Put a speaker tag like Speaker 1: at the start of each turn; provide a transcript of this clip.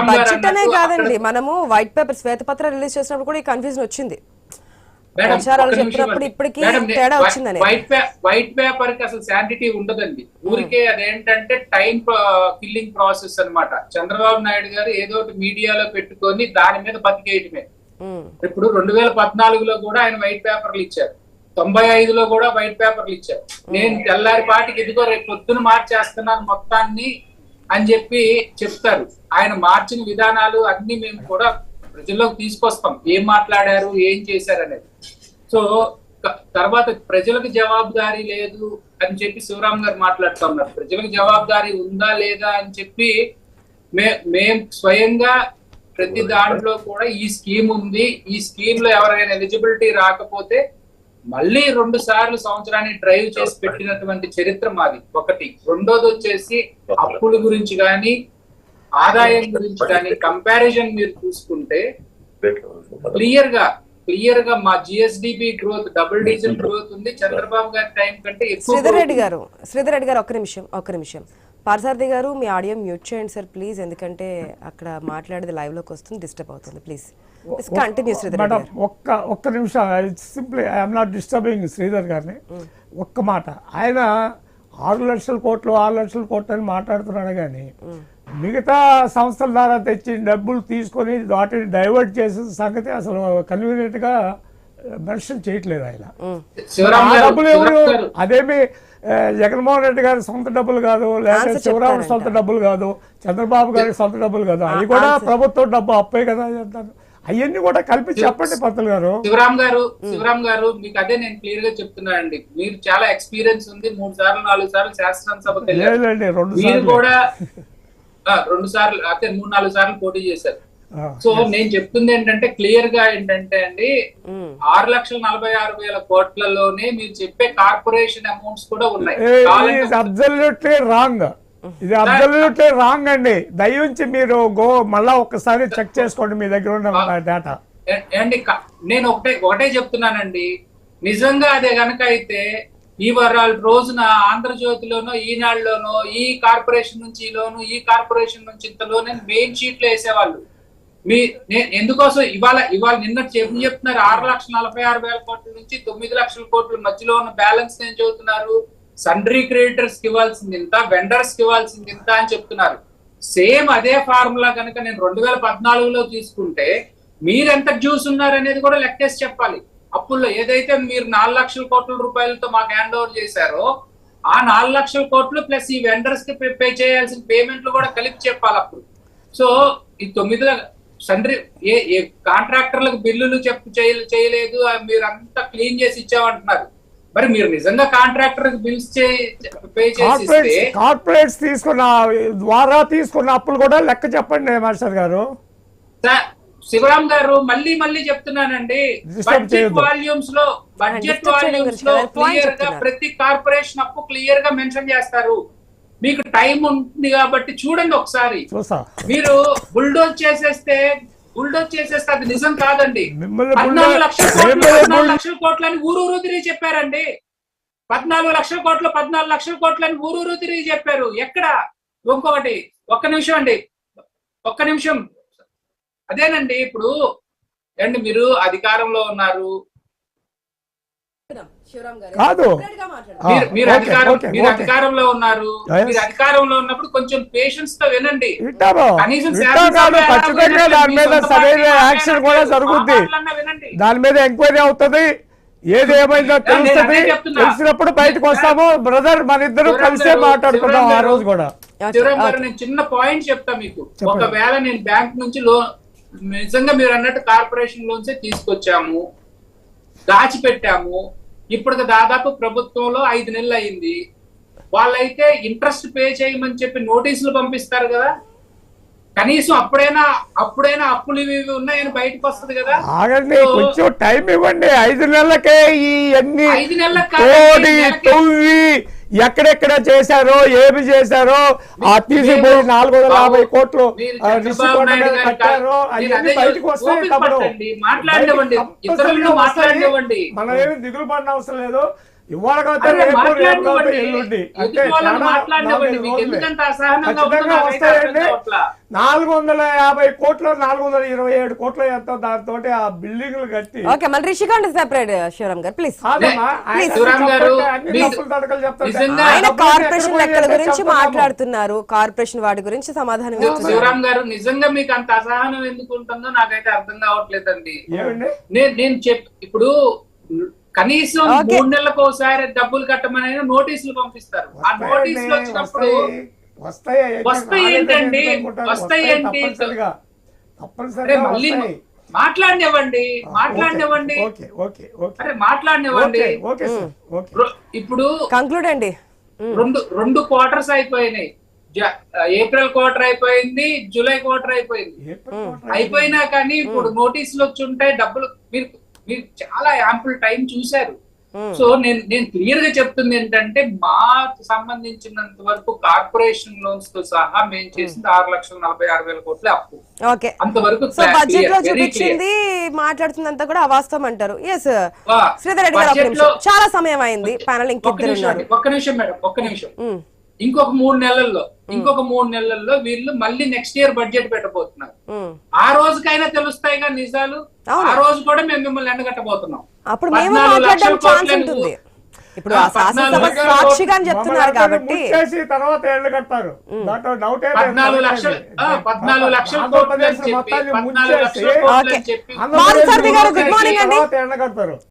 Speaker 1: Budget అనే కాదండి, మనము వైట్ పేపర్ శ్వేతపత్ర రిలీజ్ చేసినప్పుడు కూడా ఈ కన్ఫ్యూజన్ వచ్చింది. ప్రచారాలు చెప్పినప్పుడు ఇప్పటికీ తేడా వచ్చిందని.
Speaker 2: వైట్ పేపర్ కి అసలు శాంటిటీ ఉండదండి. ఊరికే అదేంటంటే టైం కిల్లింగ్ ప్రాసెస్ అన్నమాట. చంద్రబాబు నాయుడు గారు ఏదో ఒకటి మీడియాలో పెట్టుకొని దాని మీద బతికేయటమే. ఇప్పుడు 2014లో కూడా ఆయన వైట్ పేపర్లు ఇచ్చారు, 95లో కూడా వైట్ పేపర్లు ఇచ్చారు. నేను తెల్లారి పాటికి ఇదిగో రేపు పొద్దున మార్చేస్తున్నాను మొత్తాన్ని అని చెప్పి చెప్తారు. ఆయన మార్చిన విధానాలు అన్ని మేము కూడా ప్రజల్లోకి తీసుకొస్తాం, ఏం మాట్లాడారు ఏం చేశారు అనేది. సో తర్వాత ప్రజలకు జవాబుదారీ లేదు అని చెప్పి శివరామ్ గారు మాట్లాడుతూ ఉన్నారు. ప్రజలకు జవాబుదారీ ఉందా లేదా అని చెప్పి మేం స్వయంగా ప్రతి దాంట్లో కూడా ఈ స్కీమ్ ఉంది, ఈ స్కీమ్ లో ఎవరైనా ఎలిజిబిలిటీ రాకపోతే మళ్ళీ 2 సార్లు సంవత్సరాన్ని డ్రైవ్ చేసి పెట్టినటువంటి చరిత్ర మాది ఒకటి. రెండోది వచ్చేసి అప్పుల గురించి కానీ ఆదాయం గురించి కానీ కంపారిజన్ మీరు చూసుకుంటే క్లియర్ గా మా GSDP growth double digit growth ఉంది. చంద్రబాబు గారి టైం కంటే ఎక్కువ.
Speaker 1: శ్రీధర్ రెడ్డి గారు ఒక్క నిమిషం పార్సారథి గారు మీ ఆడియో మ్యూట్ చేయండి సార్ ప్లీజ్, ఎందుకంటే అక్కడ మాట్లాడేది లైవ్ లోకి వస్తుంది, డిస్టర్బ్ అవుతుంది. Please continue Sridhar
Speaker 3: madam. ఒక్క నిమిషం, simply I'm not disturbing Sridhar గారిని. ఒక్క మాట, ఆయన 6 లక్షల కోట్లు అని మాట్లాడుతున్నాడు, కానీ మిగతా సంస్థల ద్వారా తెచ్చి డబ్బులు తీసుకొని వాటిని డైవర్ట్ చేసిన సంగతి అసలు కన్వీనియంట్ గా మెన్షన్ చేయట్లేదు ఆయన. డబ్బులు ఎవరు, అదేమి జగన్మోహన్ రెడ్డి గారి సొంత డబ్బులు కాదు, లేకపోతే శివరాముడు సొంత డబ్బులు కాదు, చంద్రబాబు గారి సొంత డబ్బులు కాదు, అవి కూడా ప్రభుత్వం డబ్బు అప్పే కదా చెప్తాను. అవన్నీ కూడా కలిపి చెప్పండి పంతులు గారు.
Speaker 2: శివరామ్ గారు మీకు అదే నేను క్లియర్ గా చెప్తున్నానండి. మీరు చాలా ఎక్స్పీరియన్స్ ఉంది, 3 సార్లు 4 సార్లు శాసనసభకు
Speaker 3: లేదండి, 2 సార్లు
Speaker 2: కూడా 2 సార్లు అయితే 3-4 సార్లు పోటీ చేశారు. సో నేను చెప్తుంది ఏంటంటే క్లియర్ గా ఏంటంటే అండి 6,46,000 కోట్లలోనే మీరు చెప్పే కార్పొరేషన్ అమౌంట్స్ కూడా ఉన్నాయి.
Speaker 3: అబ్సల్యూట్లీ రాంగ్, ఇది అబ్సల్యూట్లీ రాంగ్ అండి. దయించి మీరు మళ్ళా ఒక్కసారి చెక్ చేసుకోండి మీ దగ్గర ఉన్న డేటా.
Speaker 2: అండి నేను ఒకటే చెప్తున్నానండి, నిజంగా అదే గనక అయితే ఈ రోజున ఆంధ్రజ్యోతిలోనో ఈనాడులోనో ఈ కార్పొరేషన్ నుంచి ఈ కార్పొరేషన్ నుంచి ఇంతలోనే మెయిన్ షీట్లు వేసేవాళ్ళు. ఎందుకోసం ఇవాళ నిన్న చెప్తున్నారు 6,46,000 కోట్ల నుంచి 9 లక్షల కోట్ల మధ్యలో ఉన్న బ్యాలెన్స్ ఏం చెబుతున్నారు, సండ్రీ క్రెడిటర్స్ కి ఇవ్వాల్సింది ఇంత, వెండర్స్ కి ఇవ్వాల్సింది ఇంత అని చెప్తున్నారు. సేమ్ అదే ఫార్ములా కనుక నేను 2014లో తీసుకుంటే మీరెంత డ్యూస్ ఉన్నారు అనేది కూడా లెక్కేసి చెప్పాలి. అప్పుల్లో ఏదైతే మీరు 4 లక్షల కోట్ల రూపాయలతో మాకు హ్యాండ్ ఓవర్ చేశారో ఆ 4 లక్షల కోట్లు ప్లస్ ఈ వెండర్స్ కి పే చేయాల్సిన పేమెంట్లు కూడా కలిపి చెప్పాలి అప్పుడు. సో ఈ 9 సండ్రీ ఏ కాంట్రాక్టర్లకు బిల్లులు చేయలేదు, మీరు అంతా క్లీన్ చేసి ఇచ్చామంటున్నారు. మరి మీరు నిజంగా కాంట్రాక్టర్ బిల్స్ పే చేసి
Speaker 3: కార్పొరేట్స్ ద్వారా తీసుకున్న అప్పులు కూడా లెక్క చెప్పండి మాస్టర్ గారు.
Speaker 2: శివరామ్ గారు మళ్ళీ చెప్తున్నానండి, బడ్జెట్ వాల్యూమ్స్ లో క్లియర్ గా ప్రతి కార్పొరేషన్ అప్పు క్లియర్ గా మెన్షన్ చేస్తారు. మీకు టైం ఉంది కాబట్టి చూడండి ఒకసారి. మీరు బుల్డోజ్ చేసేస్తే అది నిజం కాదండి. 14 లక్షల కోట్లని ఊరూరు తిరిగి చెప్పారండి. 14 లక్షల కోట్లని ఊరూరు తిరిగి చెప్పారు. ఎక్కడ? ఇంకొకటి ఒక్క నిమిషం అదేనండి. ఇప్పుడు అండి మీరు అధికారంలో ఉన్నారు,
Speaker 3: కాదు
Speaker 2: మీరు అధికారంలో ఉన్నారు, మీరు అధికారంలో ఉన్నప్పుడు కొంచెం పేషెన్స్ తో వినండి. కనీసం
Speaker 3: దాని మీద సరైన యాక్షన్ కూడా జరుగుద్ది, దాని మీద ఎంక్వైరీ అవుతుంది, ఏది ఏమైందో తెలుస్తుంది. తెలిసినప్పుడు బయటకు వస్తాము బ్రదర్, మన ఇద్దరు కలిసే మాట్లాడుకుందాం ఆ రోజు కూడా.
Speaker 2: నేను చిన్న పాయింట్ చెప్తా మీకు. ఒకవేళ నేను బ్యాంక్ నుంచి నిజంగా మీరు అన్నట్టు కార్పొరేషన్ లోన్సే తీసుకొచ్చాము, దాచిపెట్టాము, ఇప్పటికి దాదాపు ప్రభుత్వంలో 5 నెలలు అయింది. వాళ్ళైతే ఇంట్రెస్ట్ పే చేయమని చెప్పి నోటీసులు పంపిస్తారు కదా, కనీసం అప్పుడైనా అప్పులు ఇవి ఉన్నాయని బయటకు వస్తుంది కదా.
Speaker 3: ఆగండి, కొంచెం టైం ఇవ్వండి. 5 నెలలకే ఈ అన్ని
Speaker 2: 5 నెలలకు
Speaker 3: ఎక్కడెక్కడ చేశారో ఏమి చేశారో ఆ తీసిపోయి 450 కోట్లు కట్టారో అవన్నీ బయటకు వస్తాయి.
Speaker 2: మాట్లాడండి,
Speaker 3: మనం ఏమి దిగులు పడిన అవసరం లేదు. ఇవాళ కాకపోతే
Speaker 2: అరే
Speaker 3: రేపు, రేపు కాకపోతే
Speaker 2: మాట్లాడివ్వండి.
Speaker 3: ఎల్లుండి.
Speaker 2: ఎదుటి
Speaker 3: అంటే
Speaker 2: వాళ్ళని
Speaker 3: చాలా
Speaker 2: మాట్లాడివ్వండి.
Speaker 3: 4-5
Speaker 2: మీకు
Speaker 3: రోజులే.
Speaker 2: ఎందుకంత అసహనంగా ఉందో
Speaker 3: ఖచ్చితంగా
Speaker 2: నాకైతే అర్థం
Speaker 3: వస్తాయండి.
Speaker 2: కావట్లా.
Speaker 3: 450 కోట్లు 427 కోట్లు ఎంతో దాంతో ఆ బిల్డింగ్లు కట్టి
Speaker 1: ఓకే మళ్ళీ రిషికాంత్ సెపరేట్ శివరామ్ గారు ప్లీజ్.
Speaker 3: కాదమ్మా, ఆయన
Speaker 2: శివరామ్ గారు,
Speaker 3: అన్ని
Speaker 2: మీరు
Speaker 3: తప్పులు తడకలు చెప్తారు.
Speaker 2: నిజంగా
Speaker 1: ఆయన
Speaker 3: డబ్బులు
Speaker 1: కార్పొరేషన్
Speaker 3: ఎక్కడ
Speaker 1: లెక్కల
Speaker 3: పోయి
Speaker 1: గురించి
Speaker 3: చెప్తున్నాము.
Speaker 1: మాట్లాడుతున్నారు, కార్పొరేషన్ వాటి గురించి సమాధానం ఇస్తున్నారు.
Speaker 2: శివరామ్ గారు నిజంగా మీకు అంత అసహనం ఎందుకు ఉంటుందో నాకైతే అర్థం కావట్లేదండి.
Speaker 3: ఏమండి
Speaker 2: నేను ఇప్పుడు కనీసం
Speaker 1: Okay.
Speaker 2: 3 నెలలకు ఒకసారి డబ్బులు కట్టమని నోటీసులు పంపిస్తారు. ఆ నోటీసులు వచ్చినప్పుడు వస్తాయి ఏంటండి? వస్తాయి ఏంటి? అరే మళ్ళీ మాట్లాడినివ్వండి.
Speaker 3: ఓకే ఓకే ఓకే
Speaker 2: అరే మాట్లాడినివ్వండి.
Speaker 3: Okay sir okay.
Speaker 2: ఇప్పుడు
Speaker 1: కంక్లూడ్ అండి.
Speaker 2: రెండు క్వార్టర్స్ అయిపోయినాయి. ఏప్రిల్ క్వార్టర్ అయిపోయింది, జూలై క్వార్టర్ అయిపోయింది. అయిపోయినా కానీ ఇప్పుడు నోటీసులు వచ్చి ఉంటాయి. డబ్బులు మీరు చాలా యాంపుల్ టైం చూశారు. సో నేను క్లియర్ గా చెప్తుంది ఏంటంటే మాకు సంబంధించినంత వరకు కార్పొరేషన్ లోన్స్ తో సహా మేము చేసింది 6,46,000 కోట్ల అప్పు.
Speaker 1: ఓకే
Speaker 2: అంతవరకు
Speaker 1: సో బడ్జెట్ లో చూపించింది మాట్లాడుతుందంతా కూడా అవాస్తవం అంటారు. ఎస్ శ్రీధర్ రెడ్డి గారు ఒక నిమిషం, చాలా సమయం అయింది, ప్యానల్ ఇంకిద్దరు ఉన్నారు.
Speaker 2: ఒక్క నిమిషం మేడం, ఒక్క నిమిషం. ఇంకొక 3 నెలల్లో వీళ్ళు మళ్ళీ నెక్స్ట్ ఇయర్ బడ్జెట్ పెట్టబోతున్నారు. ఆ రోజుకైనా తెలుస్తాయిగా నిజాలు. ఆ రోజు కూడా మేము మిమ్మల్ని ఎండగట్టబోతున్నాం.
Speaker 1: అప్పుడు మేము మాట్లాడడం ఛాన్స్ ఉంటుంది. ఇప్పుడు ఆ శాసనసభ సాక్షిగా అని చెప్తున్నారు కాబట్టి
Speaker 3: తర్వాత ఏళ్ళు కడతారు.
Speaker 2: 14 లక్షల కోట్లు అని చెప్పి
Speaker 1: ఓకే. మారుసారథి గారు గుడ్ మార్నింగ్ అండి.
Speaker 3: ఎండ కడతారు.